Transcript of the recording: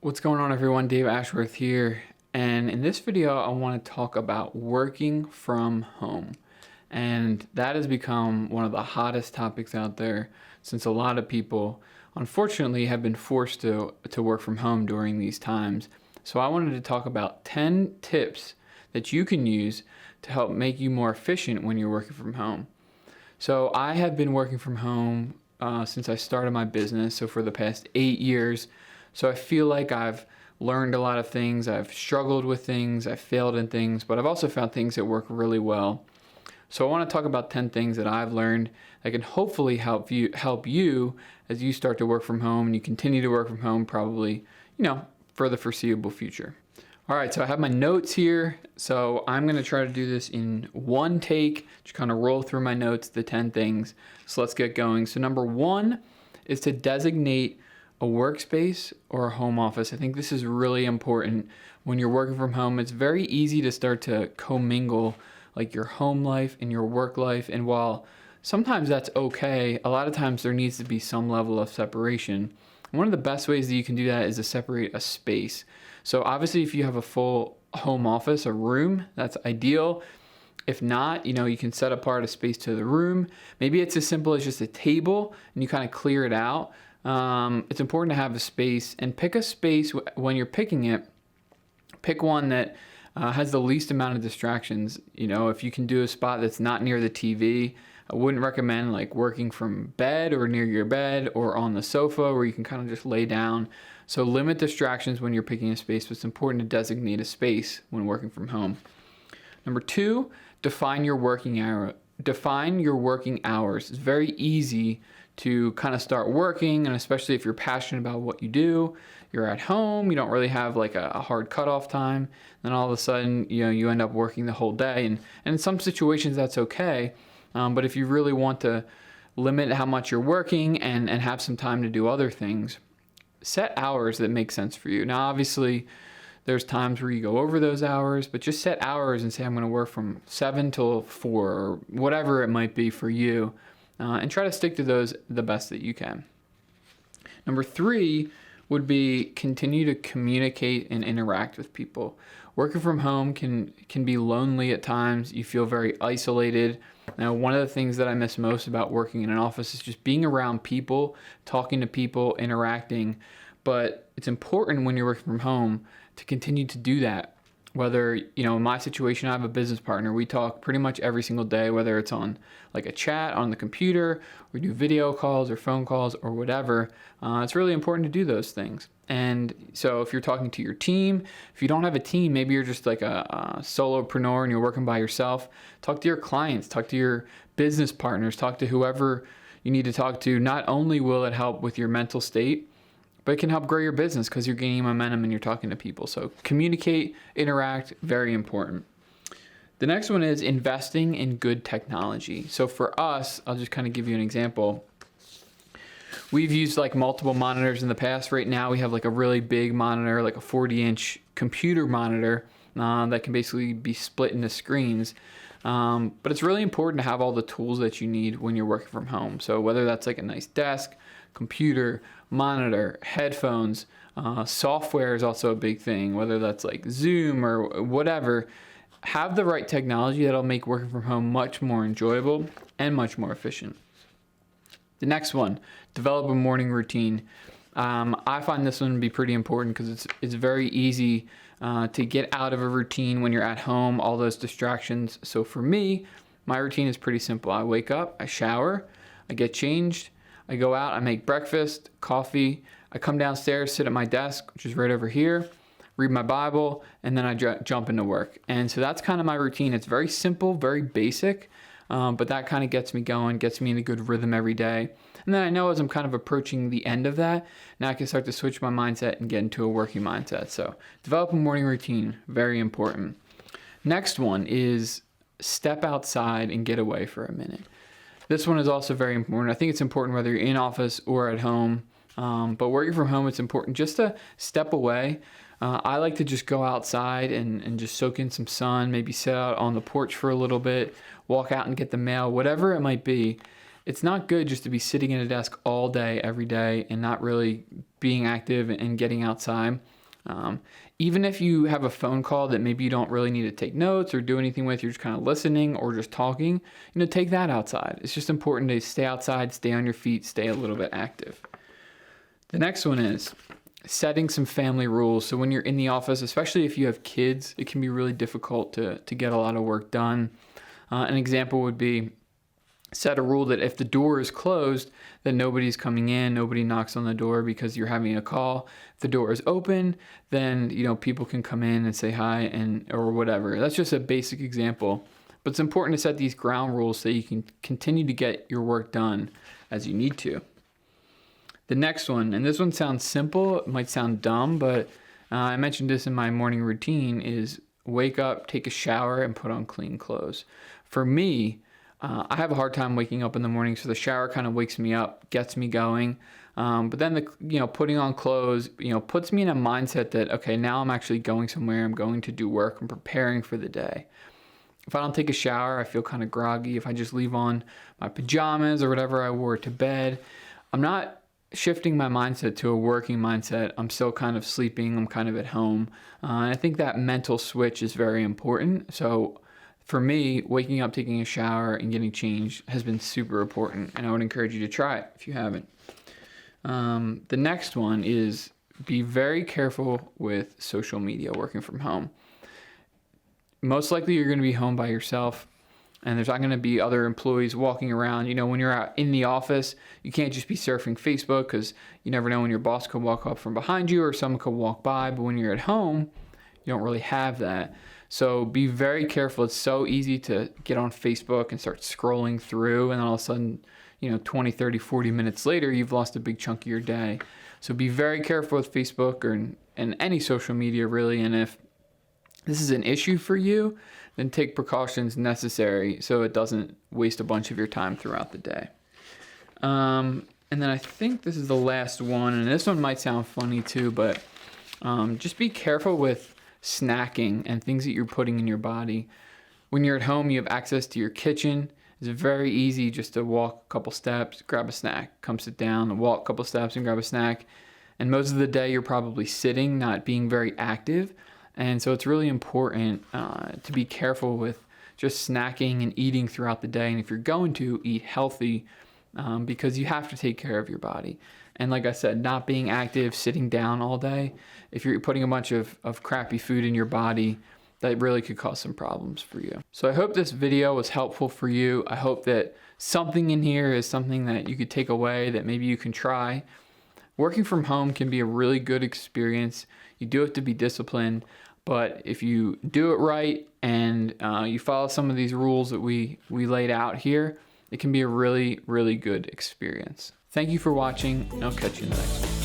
What's going on, everyone? Dave Ashworth here, and in this video I want to talk about working from home. And that has become one of the hottest topics out there, since a lot of people unfortunately have been forced to work from home during these times. So I wanted to talk about 10 tips that you can use to help make you more efficient when you're working from home. So I have been working from home since I started my business, so for the past 8 years. So I feel like I've learned a lot of things, I've struggled with things, I've failed in things, but I've also found things that work really well. So I want to talk about 10 things that I've learned that can hopefully help you as you start to work from home and you continue to work from home probably, for the foreseeable future. All right, so I have my notes here. So I'm going to try to do this in one take, just kind of roll through my notes, the 10 things. So let's get going. So number one is to designate a workspace or a home office. I think this is really important when you're working from home. It's very easy to start to commingle like your home life and your work life. And while sometimes that's okay, a lot of times there needs to be some level of separation. One of the best ways that you can do that is to separate a space. So obviously if you have a full home office, a room, that's ideal. If not, you can set apart a space to the room. Maybe it's as simple as just a table and you kind of clear it out. It's important to have a space, and pick a space when you're picking it. Pick one that has the least amount of distractions. If you can do a spot that's not near the TV, I wouldn't recommend like working from bed or near your bed or on the sofa where you can kind of just lay down. So limit distractions when you're picking a space, but it's important to designate a space when working from home. Number two, define your working hour. Define your working hours. It's very easy to kind of start working, and especially if you're passionate about what you do, you're at home, you don't really have like a hard cutoff time, then all of a sudden, you end up working the whole day. And in some situations that's okay, but if you really want to limit how much you're working and have some time to do other things, set hours that make sense for you. Now, obviously, there's times where you go over those hours, but just set hours and say, I'm going to work from 7 till 4 or whatever it might be for you, and try to stick to those the best that you can. Number three would be continue to communicate and interact with people. Working from home can be lonely at times. You feel very isolated. Now, one of the things that I miss most about working in an office is just being around people, talking to people, interacting. But it's important when you're working from home to continue to do that. Whether, in my situation, I have a business partner. We talk pretty much every single day, whether it's on like a chat on the computer, we do video calls or phone calls or whatever. It's really important to do those things. And so if you're talking to your team, if you don't have a team, maybe you're just like a solopreneur and you're working by yourself, talk to your clients, talk to your business partners, talk to whoever you need to talk to. Not only will it help with your mental state, but it can help grow your business because you're gaining momentum and you're talking to people. So communicate, interact, very important. The next one is investing in good technology. So for us, I'll just kind of give you an example. We've used like multiple monitors in the past. Right now we have like a really big monitor, like a 40-inch computer monitor that can basically be split into screens. But it's really important to have all the tools that you need when you're working from home. So whether that's like a nice desk, computer, monitor, headphones, software is also a big thing, whether that's like Zoom or whatever. Have the right technology that'll make working from home much more enjoyable and much more efficient. The next one, develop a morning routine. I find this one to be pretty important because it's very easy to get out of a routine when you're at home, all those distractions. So for me, my routine is pretty simple. I wake up, I shower, I get changed, I go out, I make breakfast, coffee, I come downstairs, sit at my desk, which is right over here, read my Bible, and then I jump into work. And so that's kind of my routine. It's very simple, very basic, but that kind of gets me going, gets me in a good rhythm every day. And then I know as I'm kind of approaching the end of that, now I can start to switch my mindset and get into a working mindset. So develop a morning routine, very important. Next one is step outside and get away for a minute. This one is also very important. I think it's important whether you're in office or at home, but working from home, it's important just to step away. I like to just go outside and just soak in some sun, maybe sit out on the porch for a little bit, walk out and get the mail, whatever it might be. it's not good just to be sitting at a desk all day, every day, and not really being active and getting outside. Even if you have a phone call that maybe you don't really need to take notes or do anything with, you're just kind of listening or just talking, take that outside. It's just important to stay outside, stay on your feet, stay a little bit active. The next one is setting some family rules. So when you're in the office, especially if you have kids, it can be really difficult to get a lot of work done. An example would be set a rule that if the door is closed, then nobody's coming in, nobody knocks on the door because you're having a call. If the door is open, then people can come in and say hi or whatever. That's just a basic example, but it's important to set these ground rules so you can continue to get your work done as you need to. The next one, and this one sounds simple, it might sound dumb, but I mentioned this in my morning routine, is wake up, take a shower, and put on clean clothes. For me, I have a hard time waking up in the morning, so the shower kind of wakes me up, gets me going. But then putting on clothes, puts me in a mindset that, okay, now I'm actually going somewhere, I'm going to do work, I'm preparing for the day. If I don't take a shower, I feel kind of groggy. If I just leave on my pajamas or whatever I wore to bed, I'm not shifting my mindset to a working mindset. I'm still kind of sleeping, I'm kind of at home. And I think that mental switch is very important. So for me, waking up, taking a shower, and getting changed has been super important, and I would encourage you to try it if you haven't. The next one is be very careful with social media working from home. Most likely you're going to be home by yourself, and there's not going to be other employees walking around. When you're out in the office, you can't just be surfing Facebook because you never know when your boss could walk up from behind you or someone could walk by. But when you're at home, you don't really have that. So be very careful. It's so easy to get on Facebook and start scrolling through, and all of a sudden, 20, 30, 40 minutes later, you've lost a big chunk of your day. So be very careful with Facebook and any social media, really. And if this is an issue for you, then take precautions necessary so it doesn't waste a bunch of your time throughout the day. And then I think this is the last one, and this one might sound funny too, but just be careful with snacking and things that you're putting in your body. When you're at home, you have access to your kitchen. It's very easy just to walk a couple steps, grab a snack, come sit down, walk a couple steps and grab a snack. And most of the day you're probably sitting, not being very active. And so it's really important to be careful with just snacking and eating throughout the day. And if you're going to eat healthy, because you have to take care of your body. And like I said, not being active, sitting down all day, if you're putting a bunch of crappy food in your body, that really could cause some problems for you. So I hope this video was helpful for you. I hope that something in here is something that you could take away that maybe you can try. Working from home can be a really good experience. You do have to be disciplined, but if you do it right and you follow some of these rules that we laid out here, it can be a really, really good experience. Thank you for watching, and I'll catch you in the next one.